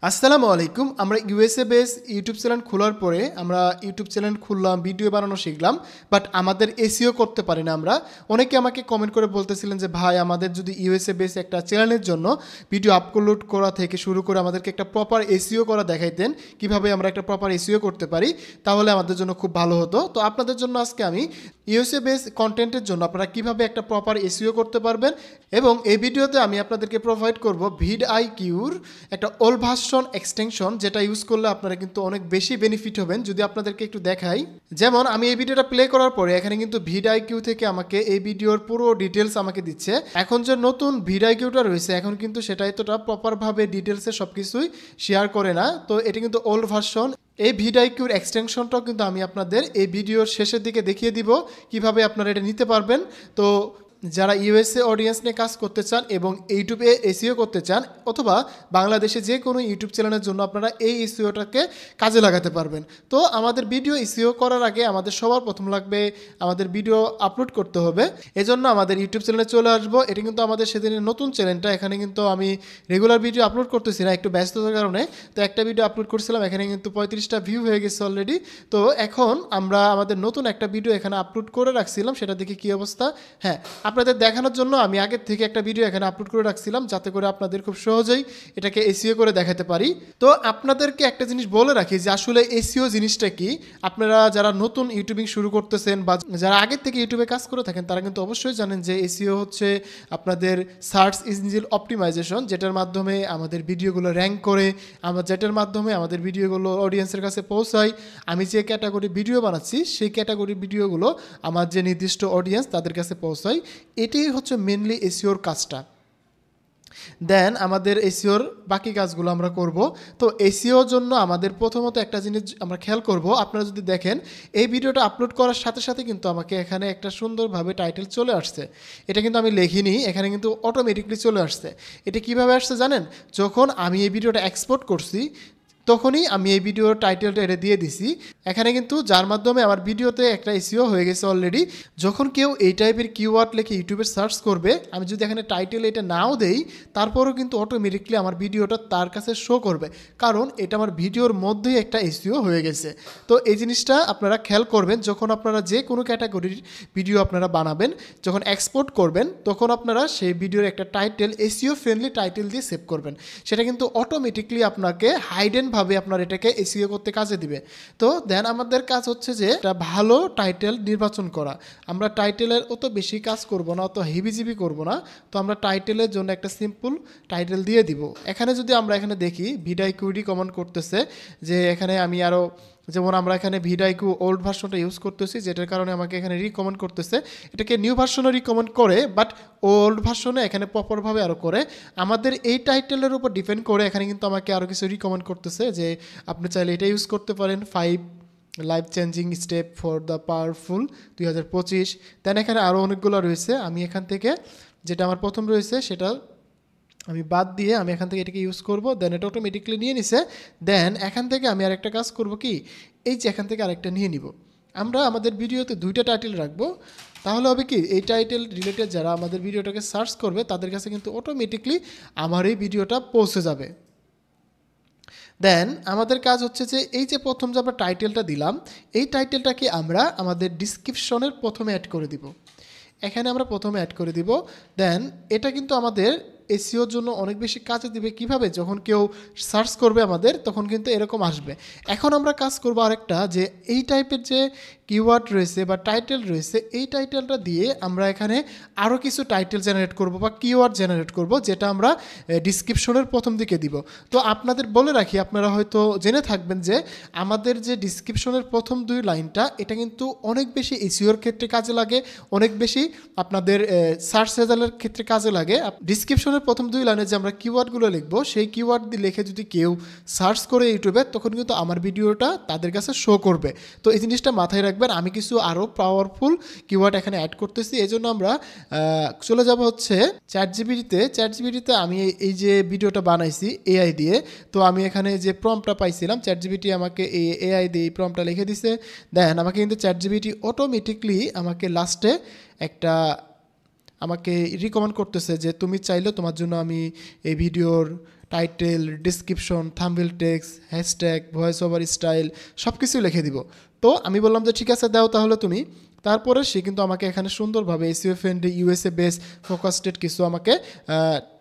আসসালামু আলাইকুম। আমরা ইউএসএ বেস ইউটিউব চ্যানেল খোলার পরে আমরা ইউটিউব চ্যানেল খুললাম, ভিডিও বানানো শিখলাম, বাট আমাদের এসইও করতে পারি না। আমরা অনেকে আমাকে কমেন্ট করে বলতেছিলেন যে ভাই আমাদের যদি ইউএসএ বেস একটা চ্যানেলের জন্য ভিডিও আপলোড করা থেকে শুরু করে আমাদেরকে একটা প্রপার এসইও করা দেখাইতেন, কিভাবে আমরা একটা প্রপার এসইও করতে পারি, তাহলে আমাদের জন্য খুব ভালো হতো। তো আপনাদের জন্য আজকে আমি ইউএসএ বেস কন্টেন্টের জন্য আপনারা কিভাবে একটা প্রপার এসইও করতে পারবেন, এবং এই ভিডিওতে আমি আপনাদেরকে প্রোভাইড করব ভিডআইকিউর একটা ওল্ড ভার্সন এক্সটেনশন, যেটা ইউজ করলে আপনারা কিন্তু অনেক বেশি বেনিফিট হবেন। যদি আপনাদেরকে একটু দেখাই, যেমন আমি এই ভিডিওটা প্লে করার পরে এখানে কিন্তু ভিডআইকিউ থেকে আমাকে এই ভিডিওর পুরো ডিটেলস আমাকে দিচ্ছে। এখন যে নতুন ভিডআইকিউটা রয়েছে এখন কিন্তু সেটা এতটা প্রপারভাবে ডিটেলসে সব কিছুই শেয়ার করে না, তো এটা কিন্তু ওল্ড ভার্সন। এই ভিডআইকিউর এক্সটেনশনটাও কিন্তু আমি আপনাদের এই ভিডিওর শেষের দিকে দেখিয়ে দিব কিভাবে আপনারা এটা নিতে পারবেন। তো যারা ইউএসএ অডিয়েন্স নিয়ে কাজ করতে চান এবং ইউটিউবে এসইও করতে চান, অথবা বাংলাদেশে যে কোনো ইউটিউব চ্যানেলের জন্য আপনারা এই এসইওটাকে কাজে লাগাতে পারবেন। তো আমাদের ভিডিও এসইও করার আগে আমাদের সবার প্রথম লাগবে আমাদের ভিডিও আপলোড করতে হবে। এজন্য আমাদের ইউটিউব চ্যানেলে চলে আসবো। এটা কিন্তু আমাদের সেদিনের নতুন চ্যানেলটা। এখানে কিন্তু আমি রেগুলার ভিডিও আপলোড করতেছি না, একটু ব্যস্ততার কারণে। তো একটা ভিডিও আপলোড করছিলাম, এখানে কিন্তু 35টা ভিউ হয়ে গেছে অলরেডি। তো এখন আমরা আমাদের নতুন একটা ভিডিও এখানে আপলোড করে রাখছিলাম, সেটা দেখে কী অবস্থা। হ্যাঁ, আপনাদের দেখানোর জন্য আমি আগের থেকে একটা ভিডিও এখানে আপলোড করে রাখছিলাম, যাতে করে আপনাদের খুব সহজেই এটাকে এসইও করে দেখাতে পারি। তো আপনাদেরকে একটা জিনিস বলে রাখি যে আসলে এসইও জিনিসটা কি। আপনারা যারা নতুন ইউটিউবিং শুরু করতেছেন বা যারা আগের থেকে ইউটিউবে কাজ করে থাকেন, তারা কিন্তু অবশ্যই জানেন যে এসইও হচ্ছে আপনাদের সার্চ ইঞ্জিন অপটিমাইজেশন, যেটার মাধ্যমে আমাদের ভিডিওগুলো র্যাঙ্ক করে, যেটার মাধ্যমে আমাদের ভিডিওগুলো অডিয়েন্সের কাছে পৌঁছায়। আমি যে ক্যাটাগরি ভিডিও বানাচ্ছি সেই ক্যাটাগরি ভিডিওগুলো আমার যে নির্দিষ্ট অডিয়েন্স তাদের কাছে পৌঁছায়। এটাই হচ্ছে মেনলি এসইওর কাজটা। দেন আমাদের এসইওর বাকি কাজগুলো আমরা করব। তো এসইওর জন্য আমাদের প্রথমত একটা জিনিস আমরা খেয়াল করব। আপনারা যদি দেখেন এই ভিডিওটা আপলোড করার সাথে সাথে কিন্তু আমাকে এখানে একটা সুন্দরভাবে টাইটেল চলে আসছে। এটা কিন্তু আমি লিখিনি, এখানে কিন্তু অটোমেটিকলি চলে আসছে। এটা কিভাবে আসছে জানেন? যখন আমি এই ভিডিওটা এক্সপোর্ট করছি তখনই আমি এই ভিডিওর টাইটেলটা এটা দিয়ে দিছি এখানে, কিন্তু যার মাধ্যমে আমার ভিডিওতে একটা এসইও হয়ে গেছে অলরেডি। যখন কেউ এই টাইপের কিওয়ার্ড লিখে ইউটিউবে সার্চ করবে, আমি যদি এখানে টাইটেল এটা নাও দেই, তারপরও কিন্তু অটোমেটিকলি আমার ভিডিওটা তার কাছে শো করবে, কারণ এটা আমার ভিডিওর মধ্যেই একটা এসইও হয়ে গেছে। তো এই জিনিসটা আপনারা খেয়াল করবেন যখন আপনারা যে কোনো ক্যাটাগরির ভিডিও আপনারা বানাবেন, যখন এক্সপোর্ট করবেন তখন আপনারা সেই ভিডিওর একটা টাইটেল এসইও ফ্রেন্ডলি টাইটেল দিয়ে সেভ করবেন। সেটা কিন্তু অটোমেটিকলি আপনাকে হাইডেন ভাবে আপনার এটাকে এসইও করতে কাজে দিবে। তো দেন আমাদের কাজ হচ্ছে যে একটা ভালো টাইটেল নির্বাচন করা। আমরা টাইটেলের অত বেশি কাজ করব না, অত হিবিজিবি করব না। তো আমরা টাইটেলের জন্য একটা সিম্পল টাইটেল দিয়ে দিব। এখানে যদি আমরা এখানে দেখি ভিডআইকিউ রিকমেন্ড করতেছে যে এখানে আমি আরও, যেমন আমরা এখানে ভিডআইকিউ ওল্ড ভার্সনটা ইউজ করতেছি, যেটার কারণে আমাকে এখানে রিকমেন্ড করতেছে। এটাকে নিউ ভার্সনও রিকমেন্ড করে, বাট ওল্ড ভার্সনে এখানে প্রপারভাবে আরও করে। আমাদের এই টাইটেলের উপর ডিপেন্ড করে এখানে কিন্তু আমাকে আরও কিছু রিকমেন্ড করতেছে যে আপনি চাইলে এটা ইউজ করতে পারেন, 5 life changing step for the powerful 2025। দেন এখানে আরও অনেকগুলো রয়েছে। আমি এখান থেকে যেটা আমার প্রথম রয়েছে সেটা আমি বাদ দিয়ে আমি এখান থেকে এটাকে ইউজ করব। দেন এটা অটোমেটিকলি নিয়ে নিছে। দেন এখান থেকে আমি আরেকটা কাজ করব কি, এই যে এখান থেকে আরেকটা নিয়ে নিব। আমরা আমাদের ভিডিওতে 2টা টাইটেল রাখবো, তাহলে হবে কি এই টাইটেল রিলেটেড যারা আমাদের ভিডিওটাকে সার্চ করবে তাদের কাছে কিন্তু অটোমেটিকলি আমার এই ভিডিওটা পৌঁছে যাবে। দেন আমাদের কাজ হচ্ছে যে এই যে প্রথম যে আমরা টাইটেলটা দিলাম, এই টাইটেলটাকে আমরা আমাদের ডিসক্রিপশনের প্রথমে অ্যাড করে দিব। এখানে আমরা প্রথমে অ্যাড করে দিব। দেন এটা কিন্তু আমাদের এসইওর জন্য অনেক বেশি কাজে দিবে। কিভাবে? যখন কেউ সার্চ করবে আমাদের তখন কিন্তু এরকম আসবে। এখন আমরা কাজ করব আরেকটা, যে এই টাইপের যে কিওয়ার্ড রয়েছে বা টাইটেল রয়েছে, এই টাইটেলটা দিয়ে আমরা এখানে আরও কিছু টাইটেল জেনারেট করব বা কিওয়ার্ড জেনারেট করব, যেটা আমরা ডিসক্রিপশনের প্রথম দিকে দিব। তো আপনাদের বলে রাখি, আপনারা হয়তো জেনে থাকবেন যে আমাদের যে ডিসক্রিপশনের প্রথম 2 লাইনটা এটা কিন্তু অনেক বেশি এসইওর ক্ষেত্রে কাজে লাগে, অনেক বেশি আপনাদের সার্চ রেজাল্টের ক্ষেত্রে কাজে লাগে। ডিসক্রিপশনের প্রথম 2 লাইনে যে আমরা কিওয়ার্ডগুলো লিখবো, সেই কিওয়ার্ড দিয়ে লিখে যদি কেউ সার্চ করে ইউটিউবে, তখন কিন্তু আমার ভিডিওটা তাদের কাছে শো করবে। তো এই জিনিসটা মাথায় রাখবেন। আমি কিছু আরও পাওয়ারফুল কিওয়ার্ড এখানে অ্যাড করতেছি। এই জন্য আমরা চলে যাব হচ্ছে চ্যাটজিপিটিতে আমি এই যে ভিডিওটা বানাইছি এআই দিয়ে। তো আমি এখানে যে প্রম্পটটা পাইছিলাম, চ্যাটজিপিটি আমাকে এই এআই দিয়ে এই প্রম্পটটা লিখে দিছে। দেন আমাকে কিন্তু চ্যাটজিপিটি অটোমেটিকলি আমাকে লাস্টে একটা আমাকে রিকমেন্ড করতেছে যে তুমি চাইলে তোমার জন্য আমি এই ভিডিওর title, description, thumbnail text, hashtag, voice over style সব কিছুই লিখে দিব। তো আমি বললাম যে ঠিক আছে দাও তাহলে তুমি। তারপরে সে কিন্তু আমাকে এখানে সুন্দরভাবে SEO friendly USA base focused কিছু আমাকে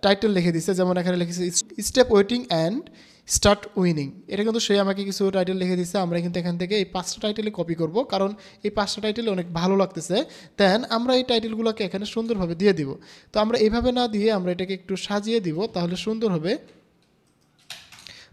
টাইটেল লিখে দিছে, যেমন এখানে লিখেছে step waiting and start winning. এটা কিন্তু সে আমাকে কিছু টাইটেল লিখে দিচ্ছে। আমরা কিন্তু এখান থেকে এই 5টা টাইটেলে কপি করব, কারণ এই 5টা টাইটেল অনেক ভালো লাগতেছে। দেন আমরা এই টাইটেলগুলোকে এখানে সুন্দরভাবে দিয়ে দিব। তো আমরা এইভাবে না দিয়ে আমরা এটাকে একটু সাজিয়ে দিব, তাহলে সুন্দর হবে।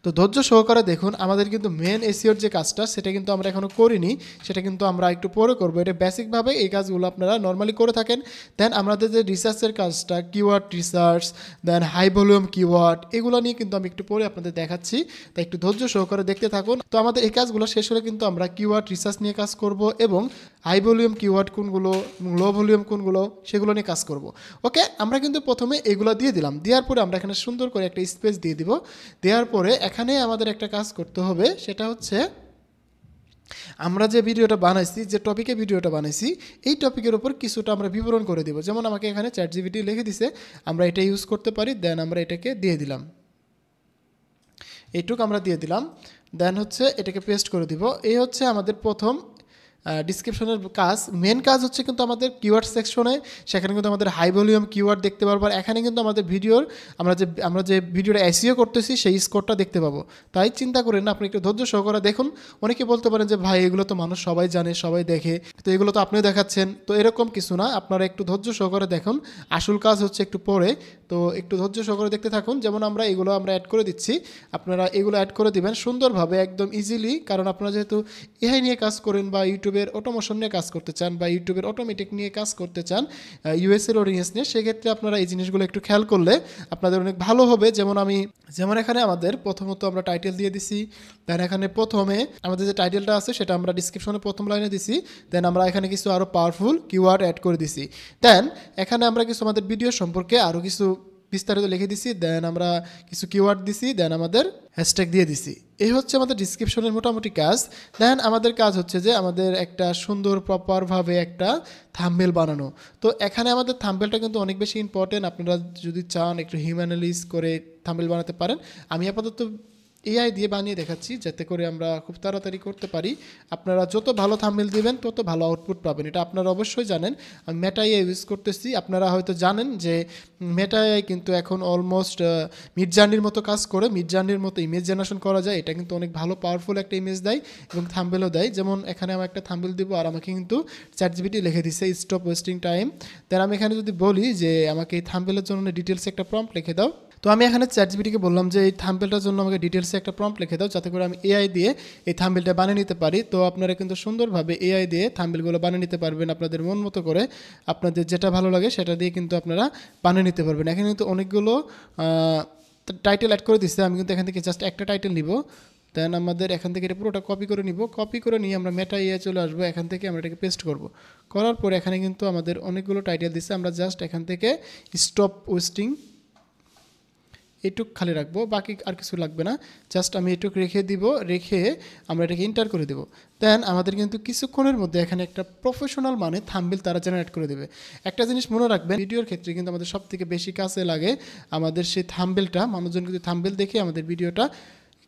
তো ধৈর্য সহকারে দেখুন, আমাদের কিন্তু মেন এসইওর যে কাজটা সেটা কিন্তু আমরা এখনও করিনি, সেটা কিন্তু আমরা একটু পরে করবো। এটা বেসিকভাবে এই কাজগুলো আপনারা নর্মালি করে থাকেন। দেন আমাদের যে রিসার্চের কাজটা, কিওয়ার্ড রিসার্চ, দেন হাই ভলিউম কিওয়ার্ড, এগুলো নিয়ে কিন্তু আমি একটু পরে আপনাদের দেখাচ্ছি, তাই একটু ধৈর্য সহকারে দেখতে থাকুন। তো আমাদের এই কাজগুলো শেষ হলে কিন্তু আমরা কিওয়ার্ড রিসার্চ নিয়ে কাজ করব এবং হাই ভলিউম কিওয়ার্ড কোনগুলো, লো ভলিউম কোনগুলো, সেগুলো নিয়ে কাজ করব। ওকে, আমরা কিন্তু প্রথমে এগুলো দিয়ে দিলাম। দেওয়ার পরে আমরা এখানে সুন্দর করে একটা স্পেস দিয়ে দিব। দেওয়ার পরে এখানে আমাদের একটা কাজ করতে হবে, সেটা হচ্ছে আমরা যে ভিডিওটা বানাইছি, যে টপিকে ভিডিওটা বানাইছি, এই টপিকের উপর কিছুটা আমরা বিবরণ করে দিব। যেমন আমাকে এখানে চ্যাটজিপিটি লিখে দিছে, আমরা এটা ইউজ করতে পারি। দেন আমরা এটাকে দিয়ে দিলাম, এইটুকু আমরা দিয়ে দিলাম। দেন হচ্ছে এটাকে পেস্ট করে দিব। এই হচ্ছে আমাদের প্রথম ডিসক্রিপশনের কাজ। মেন কাজ হচ্ছে কিন্তু আমাদের কিওয়ার্ড সেকশনে, সেখানে কিন্তু আমাদের হাই ভলিউম কিওয়ার্ড দেখতে পারবো। আর এখানে কিন্তু আমাদের ভিডিওর আমরা যে ভিডিওটা এসইও করতেছি সেই স্কোরটা দেখতে পাবো। তাই চিন্তা করেন না, আপনি একটু ধৈর্য সহকারে দেখুন। অনেকে বলতে পারেন যে ভাই এগুলো তো মানুষ সবাই জানে, সবাই দেখে, তো এগুলো তো আপনিও দেখাচ্ছেন। তো এরকম কিছু না, আপনারা একটু ধৈর্য সহকারে দেখুন। আসল কাজ হচ্ছে একটু পরে, তো একটু ধৈর্য সহকারে দেখতে থাকুন। যেমন আমরা এগুলো অ্যাড করে দিচ্ছি, আপনারা এগুলো অ্যাড করে দিবেন সুন্দরভাবে, একদম ইজিলি। কারণ আপনারা যেহেতু এআই নিয়ে কাজ করেন বা ইউটিউবের অটোমেশন নিয়ে কাজ করতে চান বা ইউটিউবের অটোমেটিক নিয়ে কাজ করতে চান, ইউএসএর অডিয়েন্স নিয়ে, সেক্ষেত্রে আপনারা এই জিনিসগুলো একটু খেয়াল করলে আপনাদের অনেক ভালো হবে। যেমন এখানে আমাদের প্রথমত আমরা টাইটেল দিয়ে দিছি। দেন এখানে প্রথমে আমাদের যে টাইটেলটা আছে সেটা আমরা ডিসক্রিপশনে প্রথম লাইনে দিছি। দেন আমরা এখানে কিছু আরও পাওয়ারফুল কিওয়ার্ড অ্যাড করে দিছি। দেন এখানে আমরা কিছু আমাদের ভিডিও সম্পর্কে আরও কিছু বিস্তারিত লিখে দিছি। দেন আমরা কিছু কিওয়ার্ড দিছি, দেন আমাদের হ্যাশট্যাগ দিয়ে দিছি। এই হচ্ছে আমাদের ডিসক্রিপশনের মোটামুটি কাজ। দেন আমাদের কাজ হচ্ছে যে আমাদের একটা সুন্দর প্রপারভাবে একটা থাম্বনেল বানানো। তো এখানে আমাদের থাম্বনেলটা কিন্তু অনেক বেশি ইম্পর্টেন্ট। আপনারা যদি চান একটু হিউম্যানালাইজ করে থাম্বনেল বানাতে পারেন। আমি আপাতত এআই দিয়ে বানিয়ে দেখাচ্ছি, যাতে করে আমরা খুব তাড়াতাড়ি করতে পারি। আপনারা যত ভালো থাম্বনেল দিবেন তত ভালো আউটপুট পাবেন, এটা আপনারা অবশ্যই জানেন। আমি মেটা এআই ইউজ করতেছি। আপনারা হয়তো জানেন যে মেটা এআই কিন্তু এখন অলমোস্ট মিডজার্নির মতো কাজ করে, মিডজার্নির মতো ইমেজ জেনারেশন করা যায়। এটা কিন্তু অনেক ভালো পাওয়ারফুল একটা ইমেজ দেয় এবং থাম্বনেলও দেয়। যেমন এখানে আমি একটা থাম্বনেল দিব, আর আমাকে কিন্তু চ্যাটজিপিটি লিখে দিচ্ছে স্টপ ওয়েস্টিং টাইম। দেন আমি এখানে যদি বলি যে আমাকে এই থাম্বনেলের জন্য ডিটেলসে একটা প্রম্পট লিখে দাও, তো আমি এখানে চ্যাটজিপিটিকে বললাম যে এই থাম্বনেলটার জন্য আমাকে ডিটেলসে একটা প্রম্পট লিখে দাও, যাতে করে আমি এআই দিয়ে এই থাম্বনেলটা বানিয়ে নিতে পারি। তো আপনারা কিন্তু সুন্দরভাবে এআই দিয়ে থাম্বনেলগুলো বানিয়ে নিতে পারবেন আপনাদের মন মতো করে। আপনাদের যেটা ভালো লাগে সেটা দিয়ে কিন্তু আপনারা বানিয়ে নিতে পারবেন। এখানে কিন্তু অনেকগুলো টাইটেল অ্যাড করে দিচ্ছে। আমি কিন্তু এখান থেকে জাস্ট একটা টাইটেল নিব। দেন আমাদের এখান থেকে এটা পুরোটা কপি করে নিব। কপি করে নিয়ে আমরা মেটা এআই চলে আসবো। এখান থেকে আমরা এটাকে পেস্ট করব। করার পর এখানে কিন্তু আমাদের অনেকগুলো টাইটেল দিচ্ছে। আমরা জাস্ট এখান থেকে স্টপ ওয়েস্টিং এটুক খালি রাখবো, বাকি আর কিছু লাগবে না। জাস্ট আমি এটুক রেখে দিব, রেখে আমরা এটাকে এন্টার করে দেবো। দেন আমাদের কিন্তু কিছুক্ষণের মধ্যে এখানে একটা প্রফেশনাল মানে থাম্বনেল তারা জেনারেট করে দেবে। একটা জিনিস মনে রাখবেন, ভিডিওর ক্ষেত্রে কিন্তু আমাদের সব থেকে বেশি কাজে লাগে আমাদের সেই থাম্বনেলটা। মানুষজন কিন্তু থাম্বনেল দেখে আমাদের ভিডিওটা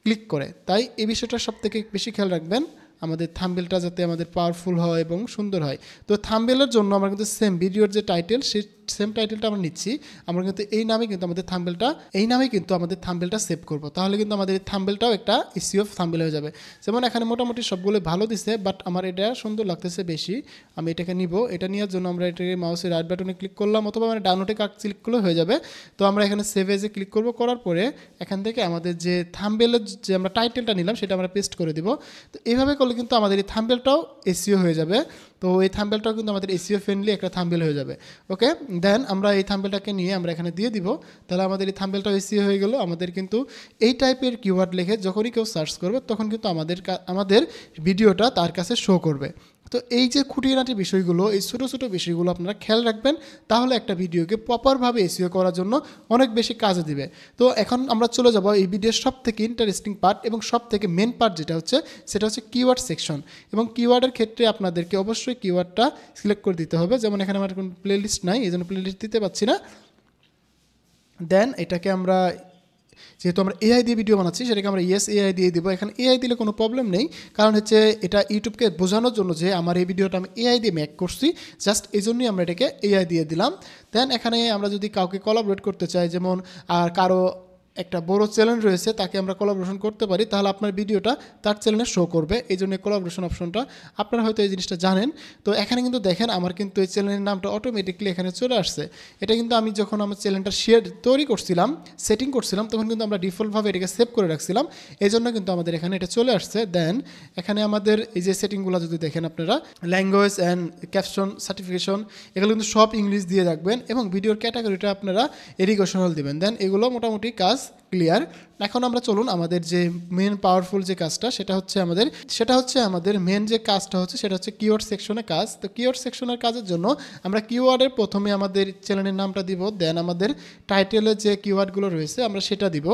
ক্লিক করে, তাই এই বিষয়টা সব থেকে বেশি খেয়াল রাখবেন, আমাদের থাম্বনেলটা যাতে আমাদের পাওয়ারফুল হয় এবং সুন্দর হয়। তো থাম্বনেলের জন্য আমরা কিন্তু সেম ভিডিওর যে টাইটেল, সেই সেম টাইটেলটা আমরা নিচ্ছি। আমরা কিন্তু এই নামে কিন্তু আমাদের থাম্বনেলটা সেভ করব। তাহলে কিন্তু আমাদের এই থাম্বনেলটাও একটা এসইও থাম্বনেল হয়ে যাবে। যেমন এখানে মোটামুটি সবগুলো ভালো দিছে, বাট আমার এটা সুন্দর লাগতেছে বেশি। আমি এটাকে নিব। এটা নেওয়ার জন্য আমরা এটাকে মাউসের রাইট বাটনে ক্লিক করলাম, অথবা মানে ডাউনলোডে ক্লিক করলে হয়ে যাবে। তো আমরা এখানে সেভ এজে ক্লিক করব। করার পরে এখান থেকে আমাদের যে থাম্বনেলের যে আমরা টাইটেলটা নিলাম সেটা আমরা পেস্ট করে দিব। তো এইভাবে করলে কিন্তু আমাদের এই থাম্বনেলটাও এসইও হয়ে যাবে। তো এই থাম্বনেলটাও কিন্তু আমাদের এসইও ফ্রেন্ডলি একটা থাম্বনেল হয়ে যাবে। ওকে, দেন আমরা এই থাম্বনেলটাকে নিয়ে আমরা এখানে দিয়ে দিব। তাহলে আমাদের এই থাম্বনেলটাও এসইও হয়ে গেল। আমাদের কিন্তু এই টাইপের কিওয়ার্ড লিখে যখনই কেউ সার্চ করবে তখন কিন্তু আমাদের ভিডিওটা তার কাছে শো করবে। তো এই যে খুঁটিনাটি বিষয়গুলো, এই ছোটো ছোটো বিষয়গুলো আপনারা খেয়াল রাখবেন, তাহলে একটা ভিডিওকে প্রপারভাবে এসইও করার জন্য অনেক বেশি কাজে দিবে। তো এখন আমরা চলে যাব এই ভিডিওর সব থেকে ইন্টারেস্টিং পার্ট এবং সব থেকে মেন পার্ট যেটা হচ্ছে, সেটা হচ্ছে কিওয়ার্ড সেকশন। এবং কিওয়ার্ডের ক্ষেত্রে আপনাদেরকে অবশ্যই কিওয়ার্ডটা সিলেক্ট করে দিতে হবে। যেমন এখানে আমার কোনো প্লেলিস্ট নাই, এই জন্য প্লেলিস্ট দিতে পারছি না। দেন এটাকে আমরা যেহেতু আমরা এআই দিয়ে ভিডিও বানাচ্ছি সেটাকে আমরা ইয়েস এআই দিয়ে দিব। এখানে এআই দিলে কোনো প্রবলেম নেই, কারণ হচ্ছে এটা ইউটিউবকে বোঝানোর জন্য যে আমার এই ভিডিওটা আমি এআই দিয়ে মেক করছি, জাস্ট এই জন্যই আমরা এটাকে এআই দিয়ে দিলাম। দেন এখানে আমরা যদি কাউকে কোলাবরেট করতে চাই, যেমন আর কারো একটা বড় চ্যানেল রয়েছে তাকে আমরা কোলাবোরেশন করতে পারি, তাহলে আপনার ভিডিওটা তার চ্যানেলে শো করবে, এই জন্য কোলাবোরেশন অপশনটা আপনারা হয়তো এই জিনিসটা জানেন। তো এখানে কিন্তু দেখেন আমার কিন্তু এই চ্যানেলের নামটা অটোমেটিকলি এখানে চলে আসছে। এটা কিন্তু আমি যখন আমার চ্যানেলটা তৈরি করছিলাম, সেটিং করছিলাম, তখন কিন্তু আমরা ডিফল্টভাবে এটাকে সেভ করে রাখছিলাম, এই জন্য কিন্তু আমাদের এখানে এটা চলে আসছে। দেন এখানে আমাদের এই যে সেটিংগুলো যদি দেখেন আপনারা, ল্যাঙ্গুয়েজ অ্যান্ড ক্যাপশন সার্টিফিকেশন, এগুলো কিন্তু সব ইংলিশ দিয়ে রাখবেন এবং ভিডিওর ক্যাটাগরিটা আপনারা এডুকেশনাল দিবেন। দেন এগুলো মোটামুটি কাজ ক্লিয়ার। এখন আমরা চলুন আমাদের যে মেন পাওয়ারফুল যে কাজটা সেটা হচ্ছে আমাদের মেন যে কাজটা হচ্ছে সেটা হচ্ছে কিওয়ার্ড সেকশনে কাজ। তো কিওয়ার্ড সেকশনের কাজের জন্য আমরা কিওয়ার্ডের প্রথমে আমাদের চ্যানেলের নামটা দিব, দেন আমাদের টাইটেলের যে কিওয়ার্ডগুলো রয়েছে আমরা সেটা দিব।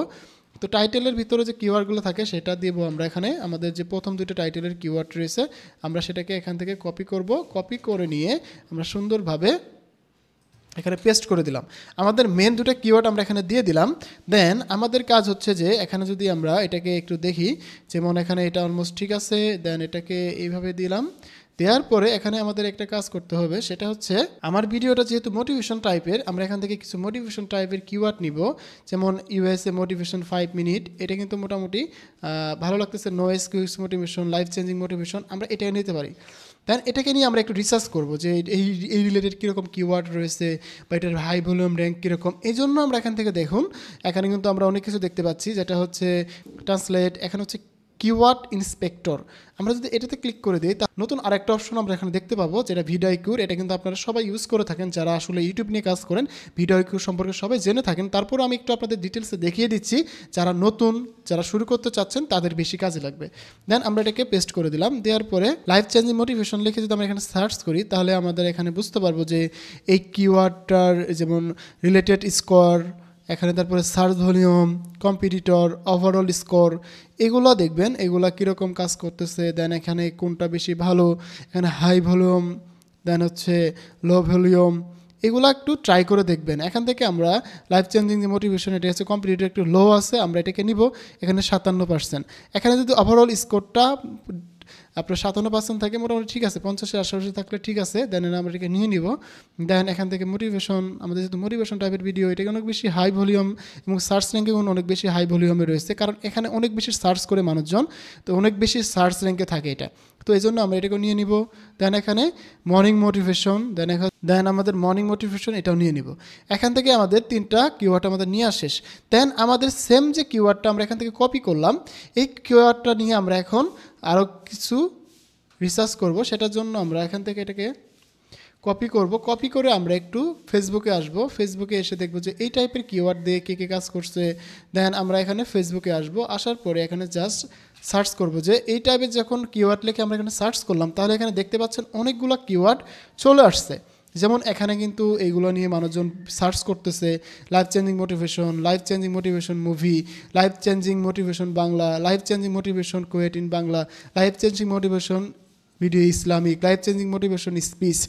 তো টাইটেলের ভিতরে যে কিওয়ার্ডগুলো থাকে সেটা দিব আমরা এখানে। আমাদের যে প্রথম দুটো টাইটেলের কিওয়ার্ড রয়েছে আমরা সেটাকে এখান থেকে কপি করব, কপি করে নিয়ে আমরা সুন্দরভাবে এখানে পেস্ট করে দিলাম। আমাদের মেন দুটো কিওয়ার্ড আমরা এখানে দিয়ে দিলাম। দেন আমাদের কাজ হচ্ছে যে এখানে যদি আমরা এটাকে একটু দেখি, যেমন এখানে এটা অলমোস্ট ঠিক আছে, দেন এটাকে এইভাবে দিলাম। দেওয়ার পরে এখানে আমাদের একটা কাজ করতে হবে, সেটা হচ্ছে আমার ভিডিওটা যেহেতু মোটিভেশন টাইপের, আমরা এখান থেকে কিছু মোটিভেশন টাইপের কিওয়ার্ড নিব, যেমন ইউএসএ মোটিভেশন 5 মিনিট, এটা কিন্তু মোটামুটি ভালো লাগতেছে। No excuse motivation, life changing motivation, আমরা এটা নিতে পারি। দেন এটাকে নিয়ে আমরা একটু রিসার্চ করবো যে এই রিলেটেড কীরকম কিওয়ার্ড রয়েছে বা এটার হাই ভলিউম র্যাঙ্ক কীরকম। এই জন্য আমরা এখান থেকে দেখুন এখানে কিন্তু আমরা অনেক কিছু দেখতে পাচ্ছি, যেটা হচ্ছে ট্রান্সলেট, এখানে হচ্ছে কিওয়ার্ড ইন্সপেক্টর। আমরা যদি এটাতে ক্লিক করে দিই, তা নতুন আরেকটা অপশন আমরা এখানে দেখতে পাবো, যেটা ভিডিওইকিউর। এটা কিন্তু আপনারা সবাই ইউজ করে থাকেন, যারা আসলে ইউটিউব নিয়ে কাজ করেন ভিডিওইকিউর সম্পর্কে সবাই জেনে থাকেন। তারপর আমি একটু আপনাদের ডিটেলসে দেখিয়ে দিচ্ছি, যারা নতুন, যারা শুরু করতে চাচ্ছেন তাদের বেশি কাজে লাগবে। দেন আমরা এটাকে পেস্ট করে দিলাম। দেওয়ার পরে লাইফ চেঞ্জিং মোটিভেশন লিখে যদি আমরা এখানে সার্চ করি, তাহলে আমাদের এখানে বুঝতে পারবো যে এই কিওয়ার্ডটার যেমন রিলেটেড স্কোর, এখানে তারপরে search volume, competitor, overall score, এগুলো দেখবেন এগুলো কীরকম কাজ করতেছে। দেন এখানে কোনটা বেশি ভালো, এখানে হাই ভলিউম, দেন হচ্ছে লো ভলিউম, এগুলো একটু ট্রাই করে দেখবেন। এখান থেকে আমরা লাইফ চেঞ্জিং যে মোটিভেশন, এটা হচ্ছে কম্পিটিটর একটু লো আছে, আমরা এটাকে নিব, এখানে 57%। এখানে যদি ওভারঅল স্কোরটা আপনার 57% থাকে, মোটামুটি ঠিক আছে, 50-এর আশেপাশে থাকলে ঠিক আছে। দেন আমরা এটাকে নিয়ে নিব। দেন এখান থেকে মোটিভেশন, আমাদের যেহেতু মোটিভেশন টাইপের ভিডিও, এটাকে অনেক বেশি হাই ভলিউম এবং সার্চ র্যাঙ্কে অনেক বেশি হাই ভলিউমে রয়েছে, কারণ এখানে অনেক বেশি সার্চ করে মানুষজন, তো অনেক বেশি সার্চ র্যাঙ্কে থাকে এটা, তো এই জন্য আমরা এটাকে নিয়ে নিব। দেন এখানে মর্নিং মোটিভেশন, দেন আমাদের মর্নিং মোটিভেশন এটাও নিয়ে নিব। এখান থেকে আমাদের 3টা কিওয়ার্ড আমাদের নিয়ে শেষ। দেন আমাদের সেম যে কিওয়ার্ডটা আমরা এখান থেকে কপি করলাম, এই কিওয়ার্ডটা নিয়ে আমরা এখন আরও কিছু রিসার্চ করব। সেটার জন্য আমরা এখান থেকে এটাকে কপি করব, কপি করে আমরা একটু ফেসবুকে আসব। ফেসবুকে এসে দেখব যে এই টাইপের কিওয়ার্ড দিয়ে কে কাজ করছে। দেন আমরা এখানে ফেসবুকে আসব, আসার পরে এখানে জাস্ট সার্চ করব যে এই টাইপের যখন কিওয়ার্ড লিখে আমরা এখানে সার্চ করলাম, তাহলে এখানে দেখতে পাচ্ছেন অনেকগুলো কিওয়ার্ড চলে আসছে। যেমন এখানে কিন্তু এইগুলো নিয়ে মানুষজন সার্চ করতেছে, life changing motivation movie, life changing motivation Bangla, life changing motivation quote in Bangla, life changing motivation video Islamic, life changing motivation speech.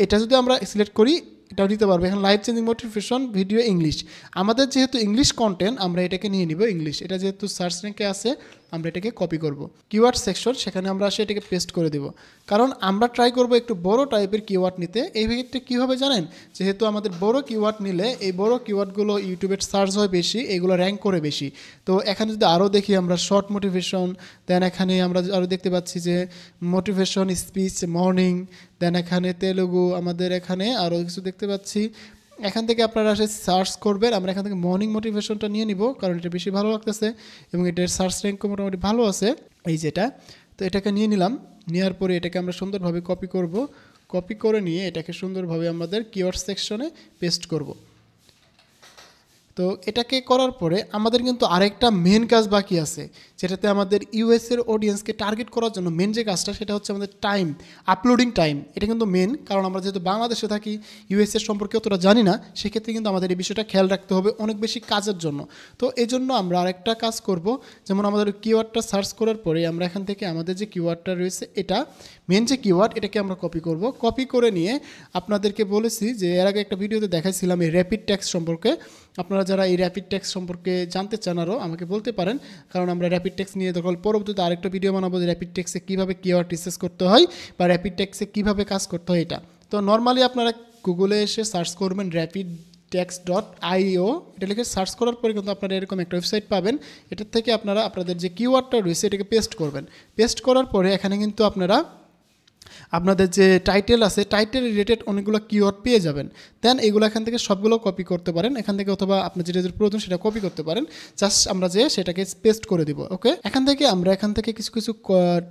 এটা যদি আমরা সিলেক্ট করি এটাও দিতে পারবো। এখন life changing motivation video English, আমাদের যেহেতু ইংলিশ কন্টেন্ট আমরা এটাকে নিয়ে নিব ইংলিশ। এটা যেহেতু সার্চ র্যাঙ্কে আছে আমরা এটাকে কপি করব। কিওয়ার্ড সেকশন, সেখানে আমরা সেটাকে পেস্ট করে দেব, কারণ আমরা ট্রাই করব একটু বড় টাইপের কিওয়ার্ড নিতে। এই ক্ষেত্রে কী হবে জানেন, যেহেতু আমাদের বড় কিওয়ার্ড নিলে এই বড় কিওয়ার্ডগুলো ইউটিউবের সার্চ হয় বেশি, এগুলো র্যাঙ্ক করে বেশি। তো এখানে যদি আরও দেখি আমরা শর্ট মোটিভেশন, দেন এখানে আমরা আরও দেখতে পাচ্ছি যে মোটিভেশন স্পিচ মর্নিং, দেন এখানে তেলুগু, আমাদের এখানে আরও কিছু দেখতে পাচ্ছি। এখান থেকে আপনারা এসে সার্চ করবেন, আমরা এখান থেকে মর্নিং মোটিভেশনটা নিয়ে নিব, কারণ এটা বেশি ভালো লাগতেছে এবং এটার সার্চ র্যাঙ্কও মোটামুটি ভালো আছে এই যেটা। তো এটাকে নিয়ে নিলাম, নেওয়ার পরে এটাকে আমরা সুন্দরভাবে কপি করব, কপি করে নিয়ে এটাকে সুন্দরভাবে আমাদের কিওয়ার্ড সেকশনে পেস্ট করব। তো এটাকে করার পরে আমাদের কিন্তু আরেকটা মেন কাজ বাকি আছে, যেটাতে আমাদের ইউএসের অডিয়েন্সকে টার্গেট করার জন্য মেন যে কাজটা সেটা হচ্ছে আমাদের টাইম, আপলোডিং টাইম। এটা কিন্তু মেন, কারণ আমরা যেহেতু বাংলাদেশে থাকি, ইউএসের সম্পর্কে অতটা জানি না, সেক্ষেত্রে কিন্তু আমাদের এই বিষয়টা খেয়াল রাখতে হবে অনেক বেশি কাজের জন্য। তো এই জন্য আমরা আরেকটা কাজ করব, যেমন আমাদের কিওয়ার্ডটা সার্চ করার পরে আমরা এখান থেকে আমাদের যে কিওয়ার্ডটা রয়েছে এটা মেন যে কিওয়ার্ড, এটাকে আমরা কপি করব। কপি করে নিয়ে আপনাদেরকে বলেছি যে এর আগে একটা ভিডিওতে দেখাইছিলাম এই র্যাপিড টেক্সট সম্পর্কে। আপনারা যারা এই র্যাপিড টেক্সট সম্পর্কে জানতে চান আরও আমাকে বলতে পারেন, কারণ আমরা র্যাপিড টেক্সট নিয়ে তখন পরবর্তীতে আরেকটা ভিডিও বানাবো যে র্যাপিড টেক্সটে কীভাবে কিওয়ার্ড রিসার্চ করতে হয় বা র্যাপিড টেক্সটে কীভাবে কাজ করতে হয় এটা। তো নর্মালি আপনারা গুগলে এসে সার্চ করবেন rapidtext.io, এটা লিখে সার্চ করার পরে কিন্তু আপনারা এরকম একটা ওয়েবসাইট পাবেন। এটার থেকে আপনারা আপনাদের যে কিওয়ার্ডটা রয়েছে এটাকে পেস্ট করবেন। পেস্ট করার পরে এখানে কিন্তু আপনারা আপনাদের যে টাইটেল আছে টাইটেল রিলেটেড অনেকগুলো কিওয়ার্ড পেয়ে যাবেন। দেন এগুলো এখান থেকে সবগুলো কপি করতে পারেন এখান থেকে, অথবা আপনার যেটা প্রয়োজন সেটা কপি করতে পারেন। জাস্ট আমরা যে সেটাকে পেস্ট করে দিব। ওকে, এখান থেকে কিছু কিছু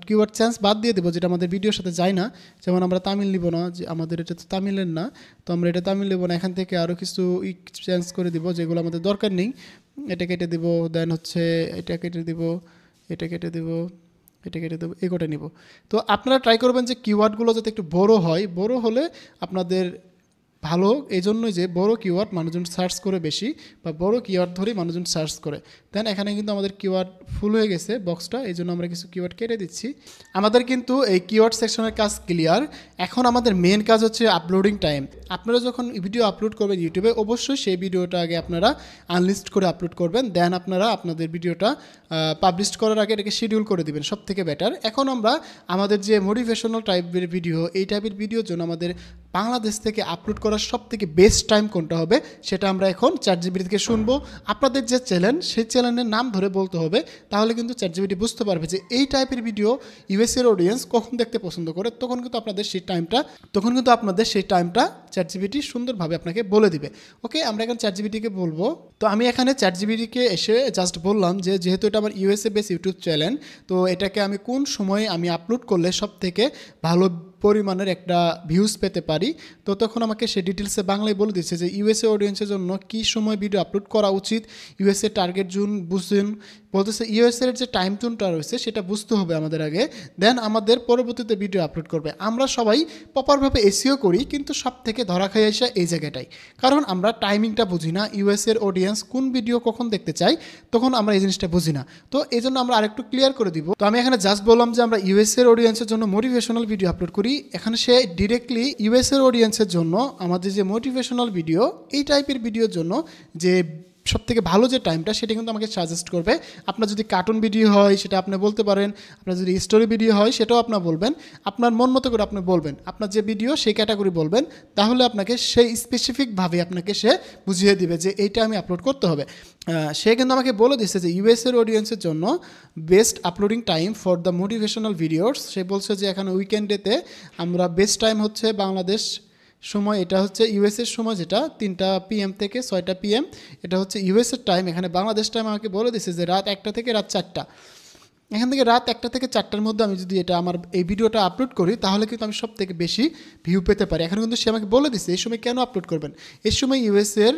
কিওয়ার্ড চেঞ্জ বাদ দিয়ে দেবো যেটা আমাদের ভিডিওর সাথে যায় না। যেমন আমরা তামিল নিব না, যে আমাদের এটা তো তামিলের না, তো আমরা এটা তামিল নেব না। এখান থেকে আরও কিছু চেঞ্জ করে দিব যেগুলো আমাদের দরকার নেই। এটা কেটে দিব, দেন হচ্ছে এটা কেটে দিব, এটা কেটে দিব, এটা কেটে দেবো, এগোটা নিব। তো আপনারা ট্রাই করবেন যে কিওয়ার্ডগুলো যাতে একটু বড় হয়, বড় হলে আপনাদের ভালো। এই জন্যই যে বড় কিওয়ার্ড মানুষজন সার্চ করে বেশি, বা বড় কিওয়ার্ড ধরেই মানুষজন সার্চ করে। দেন এখানে কিন্তু আমাদের কিওয়ার্ড ফুল হয়ে গেছে বক্সটা, এই জন্য আমরা কিছু কিওয়ার্ড কেটে দিচ্ছি। আমাদের কিন্তু এই কিওয়ার্ড সেকশনের কাজ ক্লিয়ার। এখন আমাদের মেন কাজ হচ্ছে আপলোডিং টাইম। আপনারা যখন ভিডিও আপলোড করবেন ইউটিউবে, অবশ্যই সেই ভিডিওটা আগে আপনারা আনলিস্ট করে আপলোড করবেন। দেন আপনারা আপনাদের ভিডিওটা পাবলিশ করার আগে এটাকে শিডিউল করে দিবেন, সব থেকে বেটার। এখন আমরা আমাদের যে মোটিভেশনাল টাইপের ভিডিও, এই টাইপের ভিডিওর জন্য আমাদের বাংলাদেশ থেকে আপলোড করার সব থেকে বেস্ট টাইম কোনটা হবে সেটা আমরা এখন চ্যাটজিপিটি থেকে শুনবো। আপনাদের যে চ্যানেল সেই চ্যানেলের নাম ধরে বলতে হবে, তাহলে কিন্তু চ্যাটজিপিটি বুঝতে পারবে যে এই টাইপের ভিডিও ইউএসএর অডিয়েন্স কখন দেখতে পছন্দ করে। তখন কিন্তু আপনাদের সেই টাইমটা চ্যাটজিপিটি সুন্দরভাবে আপনাকে বলে দিবে। ওকে, আমরা এখন চ্যাটজিপিটিকে বলবো। তো আমি এখানে চ্যাটজিপিটিকে এসে জাস্ট বললাম যে যেহেতু এটা আমার ইউএসএ বেস ইউটিউব চ্যানেল, তো এটাকে আমি কোন সময়ে আমি আপলোড করলে সব থেকে ভালো পরিমাণের একটা ভিউজ পেতে পারি। তো তখন আমাকে সে ডিটেলসে বাংলায় বলে দিচ্ছে যে ইউএসএ অডিয়েন্সের জন্য কী সময় ভিডিও আপলোড করা উচিত, ইউএসএ টার্গেট জোন বুঝুন, বলতেছে ইউএসএর যে টাইম জোনটা রয়েছে সেটা বুঝতে হবে আমাদের আগে। দেন আমাদের পরবর্তীতে ভিডিও আপলোড করবে। আমরা সবাই প্রপারভাবে এসইও করি, কিন্তু সব থেকে ধরা খাই আসা এই জায়গাটাই, কারণ আমরা টাইমিংটা বুঝি না। ইউএসএর অডিয়েন্স কোন ভিডিও কখন দেখতে চাই তখন আমরা এই জিনিসটা বুঝি না। তো এই জন্য আমরা আরেকটু ক্লিয়ার করে দিব। তো আমি এখানে জাস্ট বললাম যে আমরা ইউএসএর অডিয়েন্সের জন্য মোটিভেশনাল ভিডিও আপলোড করি। এখানে সে ডিরেক্টলি ইউএসএর অডিয়েন্সের জন্য আমাদের যে মোটিভেশনাল ভিডিও, এই টাইপের ভিডিওর জন্য যে সবথেকে ভালো যে টাইমটা সেটা কিন্তু আমাকে সাজেস্ট করবে। আপনার যদি কার্টুন ভিডিও হয় সেটা আপনি বলতে পারেন, আপনার যদি স্টোরি ভিডিও হয় সেটাও আপনার বলবেন, আপনার মন মতো করে আপনি বলবেন, আপনার যে ভিডিও সেই ক্যাটাগরি বলবেন, তাহলে আপনাকে সেই স্পেসিফিকভাবে আপনাকে সে বুঝিয়ে দিবে যে এইটা আমি আপলোড করতে হবে। সে কিন্তু আমাকে বলে দিচ্ছে যে ইউএসএর অডিয়েন্সের জন্য best uploading time for the motivational videos. সে বলছে যে এখানে উইকেন্ডেতে আমরা বেস্ট টাইম হচ্ছে বাংলাদেশ সময়, এটা হচ্ছে ইউএসএর সময় যেটা 3টা PM থেকে 6টা PM, এটা হচ্ছে ইউএসএর টাইম। এখানে বাংলাদেশ টাইম আমাকে বলে দিচ্ছে যে রাত 1টা থেকে রাত 4টা। এখান থেকে রাত 1টা থেকে 4টার মধ্যে আমি যদি এটা আমার এই ভিডিওটা আপলোড করি তাহলে কিন্তু আমি সব থেকে বেশি ভিউ পেতে পারি। এখন কিন্তু সে আমাকে বলে দিচ্ছে এই সময় কেন আপলোড করবেন। এই সময় ইউএসএর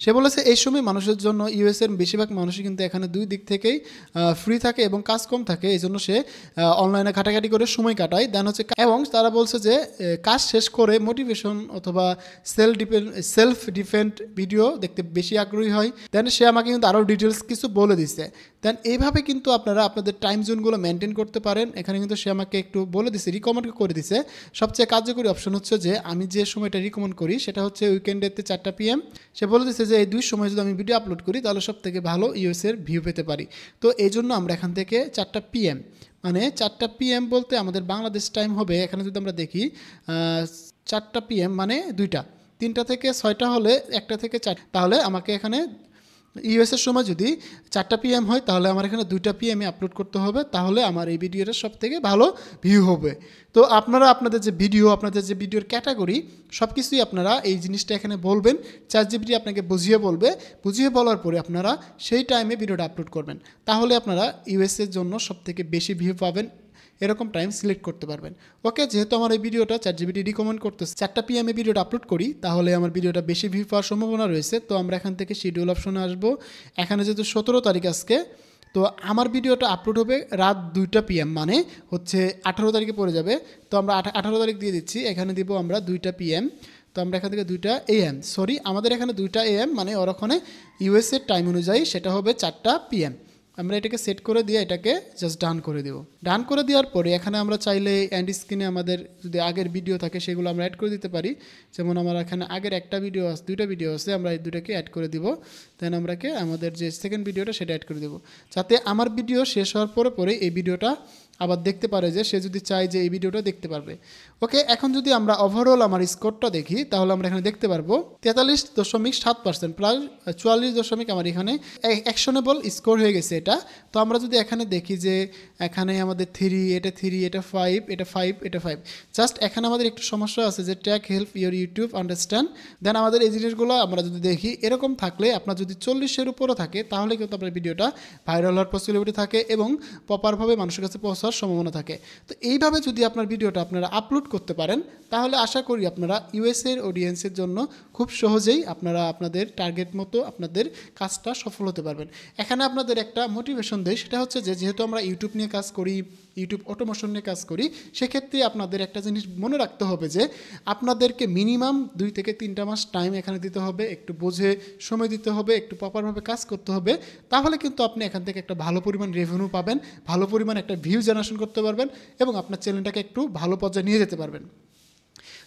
সে বলেছে এই সময় মানুষের জন্য ইউএসএর বেশিরভাগ মানুষই কিন্তু এখানে দুই দিক থেকেই ফ্রি থাকে এবং কাজ কম থাকে, এই জন্য সে অনলাইনে ঘাটাঘাটি করে সময় কাটায়। দেন হচ্ছে এবং তারা বলছে যে কাজ শেষ করে মোটিভেশন অথবা সেলফ ডিফেন্ড ভিডিও দেখতে বেশি আগ্রহী হয়। দেন সে আমাকে কিন্তু আরও ডিটেলস কিছু বলে দিচ্ছে। দেন এইভাবে কিন্তু আপনারা আপনাদের টাইম জোনগুলো মেনটেন করতে পারেন। এখানে কিন্তু সে আমাকে একটু বলে দিছে, রিকমেন্ড করে দিছে। সবচেয়ে কার্যকরী অপশন হচ্ছে যে আমি যে সময়টা রিকমেন্ড করি সেটা হচ্ছে উইকেন্ডেতে 4টা PM। সে বলে দিচ্ছে যে এই 2 সময় যদি আমি ভিডিও আপলোড করি তাহলে সব থেকে ভালো ইউএসএর ভিউ পেতে পারি। তো এই জন্য আমরা এখান থেকে 4টা PM, মানে 4টা PM বলতে আমাদের বাংলাদেশ টাইম হবে, এখানে যদি আমরা দেখি 4টা PM মানে 2টা, 3টা থেকে 6টা হলে 1টা থেকে 4, তাহলে আমাকে এখানে ইউএসের সময় যদি 4টা PM হয় তাহলে আমার এখানে 2টা PM আপলোড করতে হবে, তাহলে আমার এই ভিডিওটা সব থেকে ভালো ভিউ হবে। তো আপনারা আপনাদের যে ভিডিওর ক্যাটাগরি সব কিছুই আপনারা এই জিনিসটা এখানে বলবেন, চ্যাটজিপিটি আপনাকে বুঝিয়ে বলার পরে আপনারা সেই টাইমে ভিডিওটা আপলোড করবেন, তাহলে আপনারা ইউএসের জন্য সব থেকে বেশি ভিউ পাবেন, এরকম টাইম সিলেক্ট করতে পারবেন। ওকে, যেহেতু আমার এই ভিডিওটা চ্যাটজিপিটি রিকমেন্ড করতেছে 4টা PM ভিডিওটা আপলোড করি, তাহলে আমার ভিডিওটা বেশি ভিউ পাওয়ার সম্ভাবনা রয়েছে। তো আমরা এখান থেকে শিডিউল অপশনে আসবো। এখানে যেহেতু 17 তারিখ আজকে, তো আমার ভিডিওটা আপলোড হবে রাত 2টা PM, মানে হচ্ছে 18 তারিখে পড়ে যাবে। তো আমরা 18 তারিখ দিয়ে দিচ্ছি, এখানে দিব আমরা 2টা PM। তো আমরা এখান থেকে 2টা AM, আমাদের এখানে 2টা AM, মানে ওর ওখানে ইউএসএর টাইম অনুযায়ী সেটা হবে 4টা PM। আমরা এটাকে সেট করে দিয়ে এটাকে জাস্ট ডান করে দেব। ডান করে দেওয়ার পরে এখানে আমরা চাইলে এন্ড স্ক্রিনে আমাদের যদি আগের ভিডিও থাকে সেগুলো আমরা অ্যাড করে দিতে পারি। যেমন আমার এখানে আগের একটা ভিডিও আছে, দুইটা ভিডিও আছে, আমরা এই দুটাকে অ্যাড করে দিব। দেন আমরাকে আমাদের যে সেকেন্ড ভিডিওটা সেটা অ্যাড করে দেব, যাতে আমার ভিডিও শেষ হওয়ার পরে এই ভিডিওটা আবার দেখতে পারে, যে সে যদি চায় যে এই ভিডিওটা দেখতে পারবে। ওকে, এখন যদি আমরা ওভারঅল আমার স্কোরটা দেখি তাহলে আমরা এখানে দেখতে পারবো 43.7% প্লাস 44 আমার এখানে অ্যাকশনেবল স্কোর হয়ে গেছে এটা। তো আমরা যদি এখানে দেখি যে এখানে আমাদের 3, এটা 3, এটা 5, এটা 5, এটা 5, জাস্ট এখানে আমাদের একটু সমস্যা আছে যে track help your YouTube understand. Then আমাদের এই জিনিসগুলো আমরা যদি দেখি এরকম থাকলে আপনার যদি 40-এর উপরও থাকে তাহলে কিন্তু আপনার ভিডিওটা ভাইরাল হওয়ার পসিবিলিটি থাকে এবং প্রপারভাবে মানুষের কাছে পৌঁছার সম্ভাবনা থাকে। তো এইভাবে যদি আপনার ভিডিওটা আপনারা আপলোড করতে পারেন তাহলে আশা করি আপনারা ইউএসএর অডিয়েন্সের জন্য খুব সহজেই আপনারা আপনাদের টার্গেট মতো আপনাদের কাজটা সফল হতে পারবেন। এখানে আপনাদের একটা মোটিভেশন দেয়, সেটা হচ্ছে যে যেহেতু আমরা ইউটিউব নিয়ে কাজ করি, ইউটিউব অটোমেশন নিয়ে কাজ করি, সেক্ষেত্রে আপনাদের একটা জিনিস মনে রাখতে হবে যে আপনাদেরকে মিনিমাম 2 থেকে 3টা মাস টাইম এখানে দিতে হবে, একটু বুঝে সময় দিতে হবে, একটু প্রপারভাবে কাজ করতে হবে। তাহলে কিন্তু আপনি এখান থেকে একটা ভালো পরিমাণ রেভিনিউ পাবেন, ভালো পরিমাণ একটা ভিউ জেনারেশন করতে পারবেন এবং আপনার চ্যানেলটাকে একটু ভালো পর্যায়ে নিয়ে যেতে পারবেন।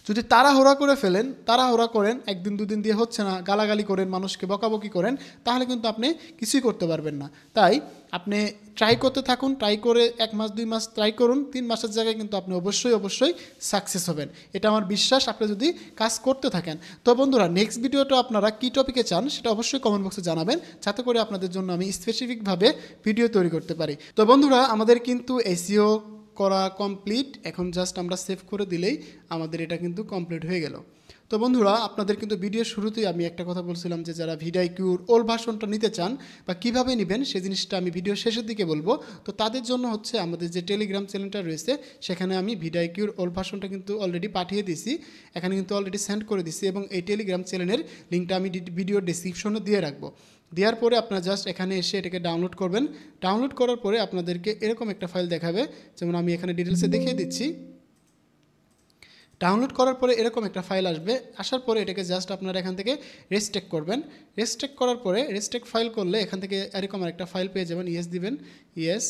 যদি তাড়াহুড়া করে ফেলেন, তাড়াহুড়া করেন, 1 দিন 2 দিন দিয়ে হচ্ছে না, গালাগালি করেন, মানুষকে বকাবকি করেন, তাহলে কিন্তু আপনি কিছুই করতে পারবেন না। তাই আপনি ট্রাই করতে থাকুন, ট্রাই করে 1 মাস 2 মাস ট্রাই করুন, 3 মাসের জায়গায় কিন্তু আপনি অবশ্যই সাকসেস হবেন, এটা আমার বিশ্বাস, আপনি যদি কাজ করতে থাকেন। তো বন্ধুরা, নেক্সট ভিডিওটা আপনারা কী টপিকে চান সেটা অবশ্যই কমেন্ট বক্সে জানাবেন, যাতে করে আপনাদের জন্য আমি স্পেসিফিকভাবে ভিডিও তৈরি করতে পারি। তো বন্ধুরা, আমাদের কিন্তু এসইও করা কমপ্লিট, এখন জাস্ট আমরা সেভ করে দিলেই আমাদের এটা কিন্তু কমপ্লিট হয়ে গেল। তো বন্ধুরা, আপনাদের কিন্তু ভিডিওর শুরুতেই আমি একটা কথা বলছিলাম যে যারা ভিডিআইকিউর ওল্ড ভার্সনটা নিতে চান বা কীভাবে নেবেন সেই জিনিসটা আমি ভিডিও শেষের দিকে বলবো। তো তাদের জন্য হচ্ছে আমাদের যে টেলিগ্রাম চ্যানেলটা রয়েছে সেখানে আমি ভিডিআইকিউর ওল্ড ভার্সনটা কিন্তু অলরেডি পাঠিয়ে দিছি, এখানে কিন্তু অলরেডি সেন্ড করে দিছি এবং এই টেলিগ্রাম চ্যানেলের লিঙ্কটা আমি ভিডিওর ডেসক্রিপশনে দিয়ে রাখবো। দেওয়ার পরে আপনারা জাস্ট এখানে এসে এটাকে ডাউনলোড করবেন। ডাউনলোড করার পরে আপনাদেরকে এরকম একটা ফাইল দেখাবে, যেমন আমি এখানে ডিটেলসে দেখিয়ে দিচ্ছি। ডাউনলোড করার পরে এরকম একটা ফাইল আসবে, আসার পরে এটাকে জাস্ট আপনারা এখান থেকে রেস্ট্রিক্ট করবেন। রেস্ট্রিক্ট করার পরে রেস্ট্রিক্ট ফাইল করলে এখান থেকে এরকম একটা ফাইল পেয়ে যাবেন, ইয়েস দিবেন, ইয়েস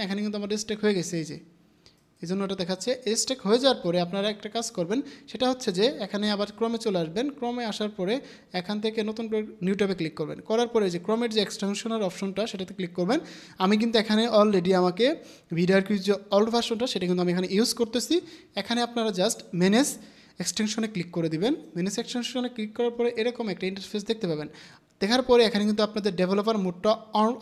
এখানে কিন্তু আমার রেস্ট্রিক্ট হয়ে গেছে, এই জন্য ওটা দেখাচ্ছে। রেস্ট্রিক্ট হয়ে যাওয়ার পরে আপনারা একটা কাজ করবেন, সেটা হচ্ছে যে এখানে আবার ক্রমে চলে আসবেন। ক্রমে আসার পরে এখান থেকে নতুন নিউ ট্যাবে ক্লিক করবেন, করার পরে যে ক্রমের যে এক্সটেনশনের অপশনটা সেটাতে ক্লিক করবেন। আমি কিন্তু এখানে অলরেডি আমাকে ভিডিওর যে ওল্ড ভার্সনটা সেটা কিন্তু আমি এখানে ইউজ করতেছি। এখানে আপনারা জাস্ট ম্যানেজ এক্সটেনশনে ক্লিক করে দিবেন। ম্যানেজ এক্সটেনশনে ক্লিক করার পরে এরকম একটা ইন্টারফেস দেখতে পাবেন। দেখার পরে এখানে কিন্তু আপনাদের ডেভেলপার মোডটা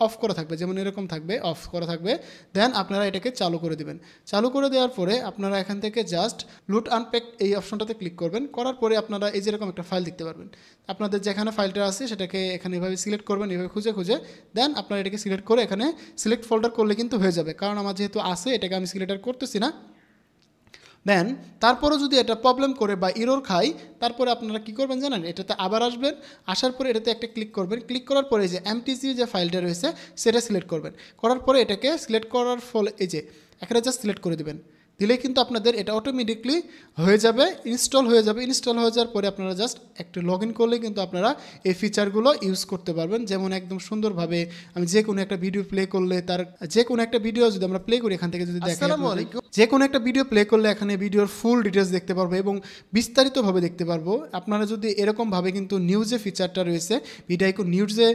অফ করা থাকবে, যেমন এরকম থাকবে, অফ করা থাকবে। দেন আপনারা এটাকে চালু করে দিবেন। চালু করে দেওয়ার পরে আপনারা এখান থেকে জাস্ট লুট আনপ্যাক এই অপশনটাতে ক্লিক করবেন। করার পরে আপনারা এই যেরকম একটা ফাইল দেখতে পারবেন। আপনাদের যেখানে ফাইলটা আছে সেটাকে এখানে এভাবে সিলেক্ট করবেন, এভাবে খুঁজে দেন আপনারা এটাকে সিলেক্ট করে এখানে সিলেক্ট ফোল্ডার করলে কিন্তু হয়ে যাবে, কারণ আমার যেহেতু আছে এটাকে আমি সিলেক্ট করতেছি না। দেন তারপরেও যদি এটা প্রবলেম করে বা ইরর খাই, তারপরে আপনারা কী করবেন জানেন, এটাতে আবার আসবেন, আসার পরে এটাতে একটা ক্লিক করবেন। ক্লিক করার পরে যে এমটিসি যে ফাইলটা রয়েছে সেটা সিলেক্ট করবেন। করার পরে এটাকে সিলেক্ট করার ফলে এই যে এখানে জাস্ট সিলেক্ট করে দেবেন, দিলেই কিন্তু আপনাদের এটা অটোমেটিকলি হয়ে যাবে, ইনস্টল হয়ে যাবে। ইনস্টল হয়ে যাওয়ার পরে আপনারা জাস্ট একটু লগ ইন করলে কিন্তু আপনারা এই ফিচারগুলো ইউজ করতে পারবেন। যেমন একদম সুন্দরভাবে আমি যে কোনো একটা ভিডিও প্লে করলে তার যে কোনো একটা ভিডিও যদি আমরা প্লে করি এখান থেকে যদি দেখেন, যে কোনো একটা ভিডিও প্লে করলে এখানে ভিডিওর ফুল ডিটেলস দেখতে পারবো এবং বিস্তারিতভাবে দেখতে পারবো। আপনারা যদি এরকমভাবে কিন্তু নিউজে ফিচারটা রয়েছে, ভিডিওকো নিউজে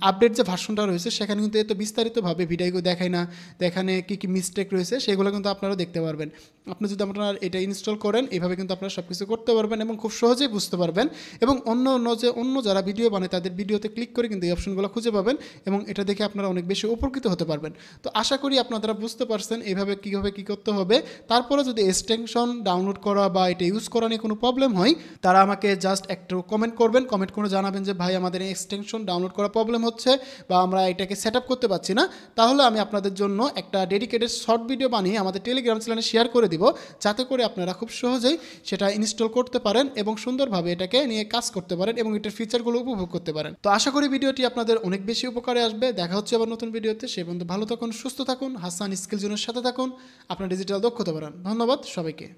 আপডেট যে ভার্সনটা রয়েছে সেখানে কিন্তু এত বিস্তারিতভাবে ভিডিওকো দেখায় না, দেখানে কী মিস্টেক রয়েছে সেগুলো কিন্তু আপনারা দেখতে পারবেন। আপনি যদি আপনারা এটা ইনস্টল করেন এভাবে কিন্তু আপনারা সব কিছু করতে পারবেন এবং খুব সহজেই বুঝতে পারবেন। এবং অন্য যারা ভিডিও বানায় তাদের ভিডিওতে ক্লিক করে কিন্তু এই অপশনগুলো খুঁজে পাবেন এবং এটা দেখে আপনারা অনেক বেশি উপকৃত হতে পারবেন। তো আশা করি আপনারা বুঝতে পারছেন এইভাবে কীভাবে কী করতে হবে। তারপরে যদি এক্সটেনশন ডাউনলোড করা বা এটা ইউজ করা নিয়ে কোনো প্রবলেম হয়, তারা আমাকে জাস্ট একটু কমেন্ট করবেন, কমেন্ট করে জানাবেন যে ভাই আমাদের এই এক্সটেনশন ডাউনলোড করা প্রবলেম হচ্ছে বা আমরা এটাকে সেট আপ করতে পারছি না। তাহলে আমি আপনাদের জন্য একটা ডেডিকেটেড শর্ট ভিডিও বানিয়ে আমাদের টেলিগ্রাম চ্যানেলে শেয়ার করে দিব, যাতে করে আপনারা খুব সহজেই সেটা ইনস্টল করতে পারেন এবং সুন্দরভাবে এটাকে নিয়ে কাজ করতে পারেন এবং এটার ফিচারগুলো উপভোগ করতে পারেন। তো আশা করি ভিডিওটি আপনাদের অনেক বেশি উপকারে আসবে। দেখা হচ্ছে আবার নতুন ভিডিওতে। সে পর্যন্ত ভালো থাকুন, সুস্থ থাকুন, হাসান স্কিল জোনের সাথে থাকুন, আপনার ডিজিটাল দক্ষতা বাড়ান। ধন্যবাদ সবাইকে।